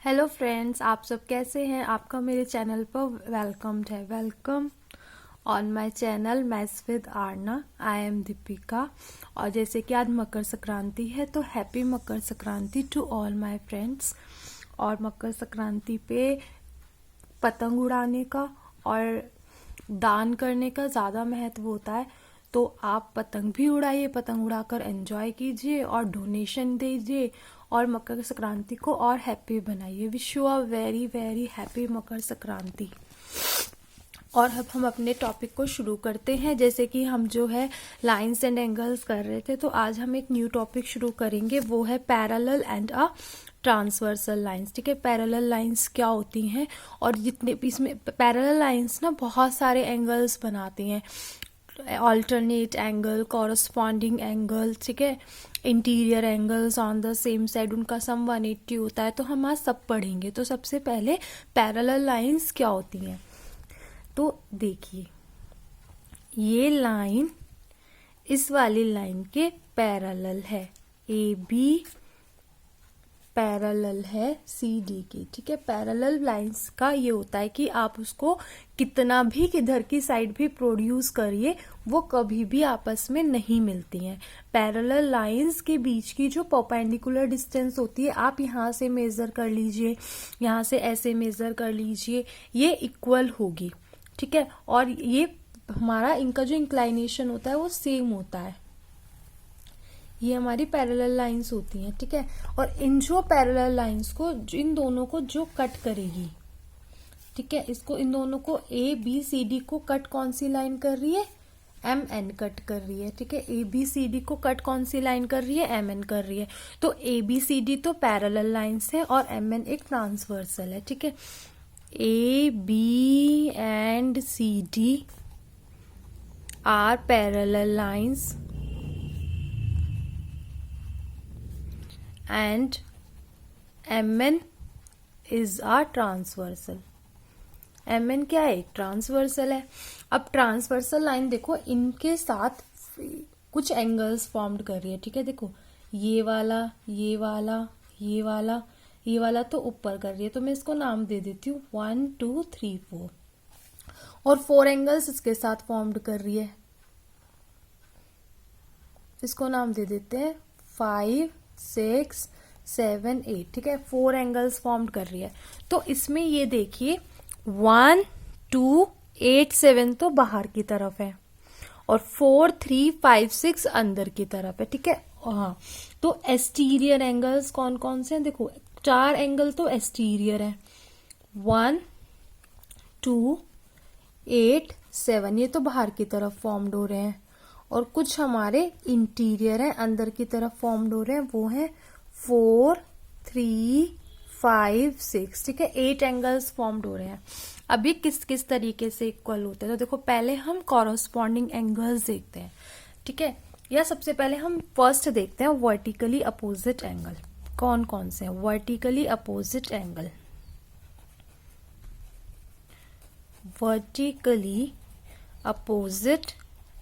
Hello friends, आप सब कैसे हैं। आपका मेरे चैनल पर welcome on my channel maths with Aarna. I am Deepika. और जैसे कि आज मकर संक्रांति है तो happy Makar Sankranti to all my friends. और मकर संक्रांति पे पतंग उड़ाने का और दान करने का ज़्यादा महत्व होता है, तो आप पतंग भी उड़ाइए, पतंग उड़ाकर एंजॉय कीजिए और डोनेशन दीजिए और मकर संक्रांति को और हैप्पी बनाइए। Wish you a very very happy Makar Sankranti. और अब हम अपने टॉपिक को शुरू करते हैं। जैसे कि हम जो है लाइंस एंड एंगल्स कर रहे थे, तो आज हम एक न्यू टॉपिक शुरू करेंगे, वो है parallel and a transversal lines. ठीक है, पैरेलल लाइंस क्या होती हैं और जितने भी इसमें पैरेलल लाइंस ना बहुत सारे एंगल्स बनाती हैं। ऑल्टरनेट एंगल, कॉरस्पॉन्डिंग एंगल, ठीक है, interior angles on the same side, उनका सम 180 होता है। तो हम आज सब पढ़ेंगे। तो सबसे पहले पैरेलल लाइंस क्या होती हैं, तो देखिए ये लाइन इस वाली लाइन के पैरेलल है, ए बी पैरेलल है सी डी की। ठीक है, पैरेलल लाइंस का ये होता है कि आप उसको कितना भी किधर की साइड भी प्रोड्यूस करिए, वो कभी भी आपस में नहीं मिलती हैं। पैरेलल लाइंस के बीच की जो परपेंडिकुलर डिस्टेंस होती है, आप यहाँ से मेजर कर लीजिए, यहाँ से ऐसे मेजर कर लीजिए, ये इक्वल होगी। ठीक है, और ये हमारा इनका जो इंक्लाइनेशन होता है वो सेम होता है। ये हमारी पैरेलल लाइंस होती हैं। ठीक है, और इन जो पैरेलल लाइंस को, इन दोनों को जो कट करेगी, ठीक है, इसको इन दोनों को ए बी सी डी को कट कौन सी लाइन कर रही है, एम एन कट कर रही है। ठीक है, ए बी सी डी को कट कौन सी लाइन कर रही है, एम एन कर रही है। तो ए बी सी डी तो पैरेलल लाइंस है और एम एन एक ट्रांसवर्सल है। ठीक है, A B and C D are parallel lines and MN is a transversal। MN क्या है, एक ट्रांसवर्सल है। अब ट्रांसवर्सल लाइन देखो इनके साथ कुछ एंगल्स फॉर्म्ड कर रही है। ठीक है, देखो ये वाला, ये वाला, ये वाला, ये वाला तो ऊपर कर रही है, तो मैं इसको नाम दे देती हूँ 1 2 3 4। और 4 एंगल्स इसके साथ फॉर्म्ड कर रही है, इसको नाम दे देते हैं 5 6 7 8। ठीक है, 4 एंगल्स फॉर्म कर रही है। तो इसमें ये देखिए 1 2 8 7 तो बाहर की तरफ है और 4 3 5 6 अंदर की तरफ है। ठीक है, हाँ, तो एक्सटीरियर एंगल्स कौन कौन से हैं, देखो 4 एंगल तो एक्सटीरियर है, 1 2 8 7, ये तो बाहर की तरफ फॉर्म्ड हो रहे हैं। और कुछ हमारे इंटीरियर है, अंदर की तरफ फॉर्म्ड हो रहे हैं, वो है 4 3 5 6। ठीक है, 8 एंगल्स फॉर्म्ड हो रहे हैं। अब ये किस किस तरीके से इक्वल होते हैं, तो देखो पहले हम कॉरस्पॉन्डिंग एंगल्स देखते हैं। ठीक है, या सबसे पहले हम फर्स्ट देखते हैं वर्टिकली अपोजिट एंगल। कौन कौन से हैं vertically opposite angle, vertically opposite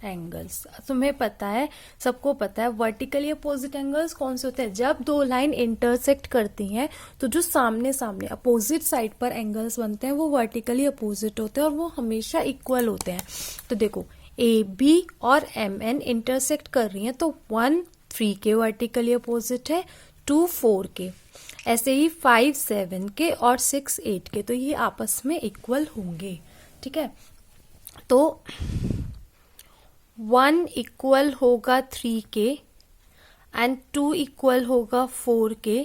angles. तुम्हें पता है, सबको पता है वर्टिकली अपोजिट एंगल्स कौन से होते हैं, जब दो लाइन इंटरसेक्ट करती हैं तो जो सामने सामने अपोजिट साइड पर एंगल्स बनते हैं वो वर्टिकली अपोजिट होते हैं और वो हमेशा इक्वल होते हैं। तो देखो ए बी और एम एन इंटरसेक्ट कर रही हैं, तो 1 3 के वर्टिकली अपोजिट है, 2 4 के, ऐसे ही 5 7 के और 6 8 के, तो ये आपस में इक्वल होंगे। ठीक है, तो 1 इक्वल होगा 3 के एंड 2 इक्वल होगा 4 के,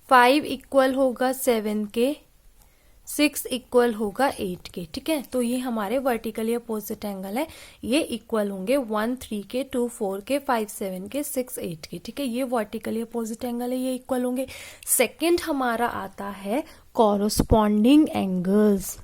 5 इक्वल होगा 7 के, 6 इक्वल होगा 8 के। ठीक है, तो ये हमारे वर्टिकली अपोजिट एंगल है, ये इक्वल होंगे 1 3 के, 2 4 के, 5 7 के, 6 8 के। ठीक है, ये वर्टिकली अपोजिट एंगल है, ये इक्वल होंगे। सेकंड हमारा आता है कॉरस्पॉन्डिंग एंगल्स।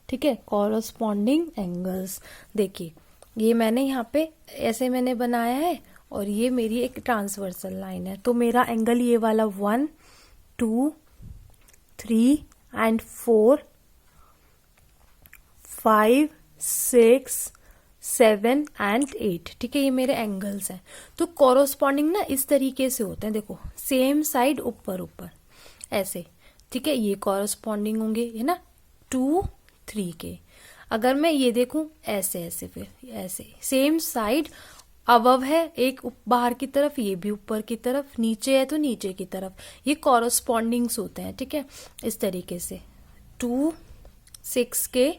ठीक है, कॉरस्पॉन्डिंग एंगल्स देखिए, ये मैंने यहाँ पे ऐसे मैंने बनाया है और ये मेरी एक ट्रांसवर्सल लाइन है, तो मेरा एंगल ये वाला 1 2 3 एंड 4 5 6 7 एंड 8। ठीक है, ये मेरे एंगल्स हैं। तो कॉरोस्पॉन्डिंग ना इस तरीके से होते हैं, देखो सेम साइड ऊपर ऊपर ऐसे। ठीक है, ये कॉरोस्पॉन्डिंग होंगे, है ना, 2 3 के। अगर मैं ये देखूं ऐसे ऐसे, फिर ऐसे सेम साइड अबव है, एक बाहर की तरफ, ये भी ऊपर की तरफ, नीचे है तो नीचे की तरफ, ये कॉरोस्पॉन्डिंग्स होते हैं। ठीक है, इस तरीके से 2 6 के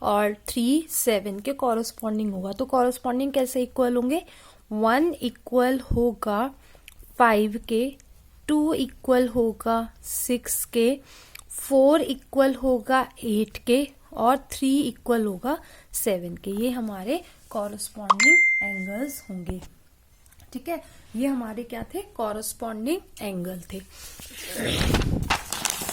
और 3 7 के कॉरोस्पॉन्डिंग होगा। तो कॉरोस्पॉन्डिंग कैसे इक्वल होंगे, 1 इक्वल होगा 5 के, 2 इक्वल होगा 6 के, 4 इक्वल होगा 8 के और 3 इक्वल होगा 7 के। ये हमारे कॉरस्पॉन्डिंग एंगल्स होंगे। ठीक है, ये हमारे क्या थे, कॉरस्पॉन्डिंग एंगल थे।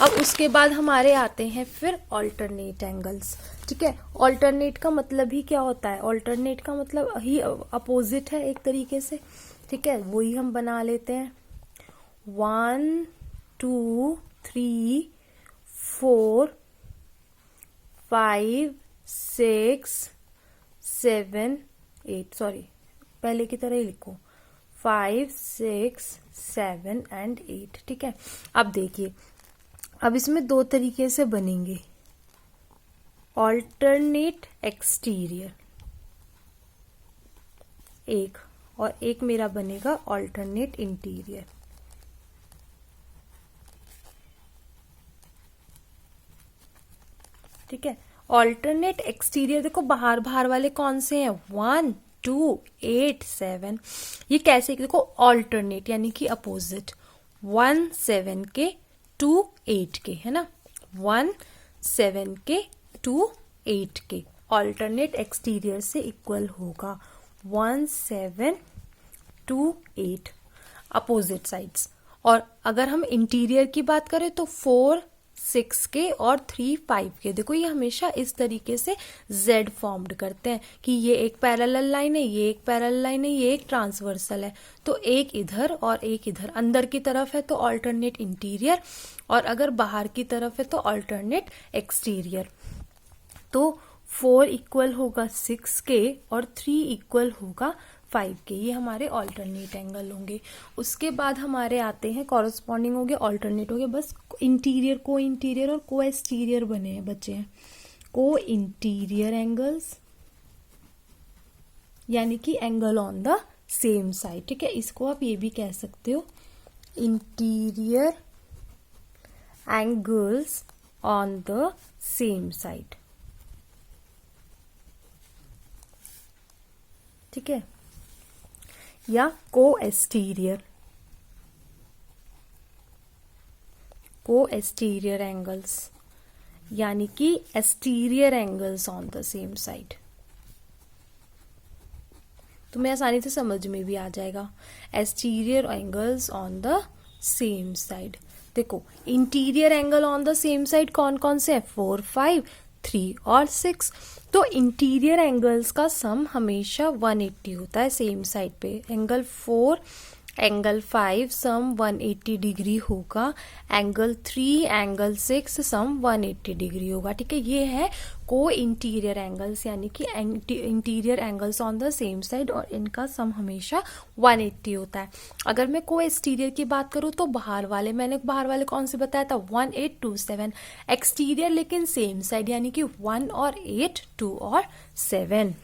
अब उसके बाद हमारे आते हैं फिर ऑल्टरनेट एंगल्स। ठीक है, ऑल्टरनेट का मतलब ही क्या होता है, ऑल्टरनेट का मतलब ही अपोजिट है एक तरीके से। ठीक है, वही हम बना लेते हैं। 1 2 3 4 5 6 7 8, सॉरी पहले की तरह ही लिखो, 5 6 7 एंड 8। ठीक है, अब देखिए, अब इसमें दो तरीके से बनेंगे, ऑल्टरनेट एक्सटीरियर एक, और एक मेरा बनेगा ऑल्टरनेट इंटीरियर। ठीक है, ऑल्टरनेट एक्सटीरियर देखो, बाहर बाहर वाले कौन से हैं, 1 2 8 7। ये कैसे, देखो ऑल्टरनेट यानी कि अपोजिट, 1 7 के 2 8 के, है ना, 1 7 के 2 8 के। ऑल्टरनेट एक्सटीरियर से इक्वल होगा 1 7 2 8 अपोजिट साइड्स। और अगर हम इंटीरियर की बात करें तो 4 6 के और 3 5 के। देखो ये हमेशा इस तरीके से Z फॉर्म्ड करते हैं कि ये एक पैरेलल लाइन है, ये एक पैरेलल लाइन है, ये एक ट्रांसवर्सल है। तो एक इधर और एक इधर, अंदर की तरफ है तो ऑल्टरनेट इंटीरियर, और अगर बाहर की तरफ है तो ऑल्टरनेट एक्सटीरियर। तो 4 इक्वल होगा 6 के और 3 इक्वल होगा 5 के। ये हमारे ऑल्टरनेट एंगल होंगे। उसके बाद हमारे आते हैं कॉरस्पॉन्डिंग हो गए, ऑल्टरनेट हो गए, बस इंटीरियर, को इंटीरियर और को एक्सटीरियर बने हैं, बचे हैं को इंटीरियर एंगल्स, यानी कि angle on the same side. ठीक है, इसको आप ये भी कह सकते हो interior angles on the same side. ठीक है, या को एक्सटीरियर, को एक्सटीरियर एंगल्स यानी कि exterior angles on the same side. तुम्हें आसानी से समझ में भी आ जाएगा, exterior angles on the same side. देखो interior angle on the same side कौन कौन से हैं, 4 5 3 और 6। तो इंटीरियर एंगल्स का सम हमेशा 180 होता है सेम साइड पे। एंगल 4 एंगल 5 सम 180 डिग्री होगा, एंगल 3 एंगल 6 सम 180 डिग्री होगा। ठीक है, ये है को इंटीरियर एंगल्स यानी कि interior angles on the same side, और इनका सम हमेशा 180 होता है। अगर मैं को एक्सटीरियर की बात करूं तो बाहर वाले, मैंने बाहर वाले कौन से बताया था, 1 8 2 7। एक्सटीरियर लेकिन सेम साइड यानी कि 1 और 8 2 और 7।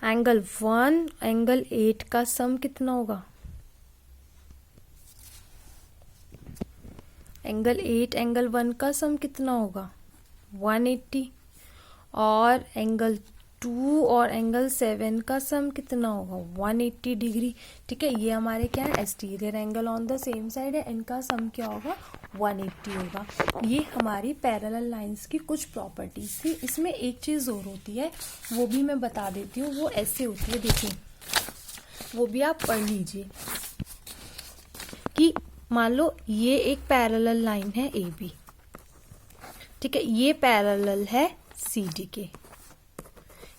एंगल 1 एंगल 8 का सम कितना होगा, एंगल 8 एंगल 1 का सम कितना होगा, 180। और एंगल 2 और एंगल 7 का सम कितना होगा, 180 डिग्री। ठीक है, ये हमारे क्या है, exterior angle on the same side है, इनका सम क्या होगा, 180 होगा। ये हमारी पैरेलल लाइंस की कुछ प्रॉपर्टीज थी। इसमें एक चीज और होती है, वो भी मैं बता देती हूँ, वो ऐसे होती है, देखिए वो भी आप पढ़ लीजिए कि मान लो ये एक पैरेलल लाइन है ए बी। ठीक है, ये पैरेलल है सी डी के,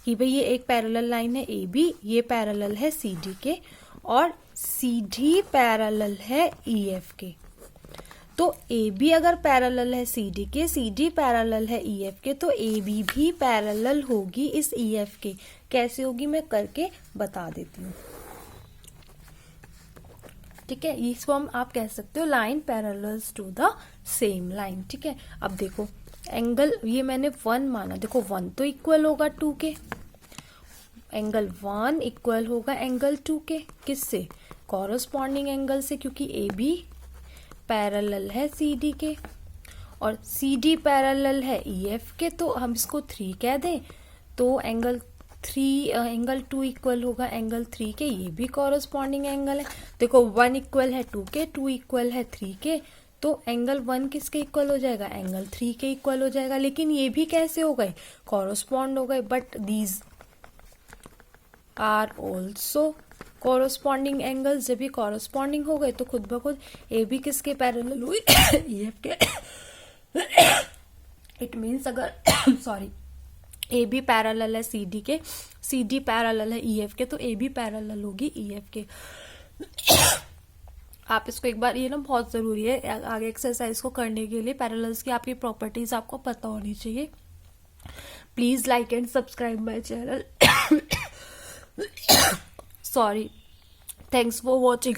कि भाई ये एक पैरेलल लाइन है ए बी, ये पैरेलल है सी डी के, और सी डी पैरेलल है ई एफ के। तो ए बी अगर पैरेलल है सी डी के, सी डी पैरेलल है ई एफ के, तो ए बी भी पैरेलल होगी इस ई एफ के। कैसे होगी मैं करके बता देती हूँ। ठीक है, इसको हम आप कह सकते हो line parallels to the same line. ठीक है, अब देखो एंगल ये मैंने 1 माना, देखो 1 तो इक्वल होगा 2 के, एंगल 1 इक्वल होगा एंगल 2 के, किससे? कॉरस्पॉन्डिंग एंगल से, क्योंकि ए बी पैरेलल है सी डी के और सी डी पैरेलल है ई एफ के, तो हम इसको 3 कह दें, तो एंगल 2 इक्वल होगा एंगल 3 के, ये भी कॉरस्पॉन्डिंग एंगल है। देखो 1 इक्वल है 2 के, 2 इक्वल है 3 के, तो एंगल 1 किसके इक्वल हो जाएगा? एंगल 3 के इक्वल हो जाएगा। लेकिन ये भी कैसे हो गए? कॉरस्पॉन्ड हो गए, but these are also corresponding angles. जब ये कॉरस्पॉन्डिंग हो गए तो खुद ब खुद ए बी किसके पैरेलल हुई? ई एफ के। इट मीन्स अगर सॉरी ए बी पैरेलल है सी डी के, सी डी पैरेलल है ई एफ के, तो ए बी पैरेलल होगी ई एफ के। आप इसको एक बार, ये ना बहुत जरूरी है आगे एक्सरसाइज को करने के लिए, पैरेलल्स की आपकी प्रॉपर्टीज आपको पता होनी चाहिए। Please like and subscribe my channel. Sorry, thanks for watching.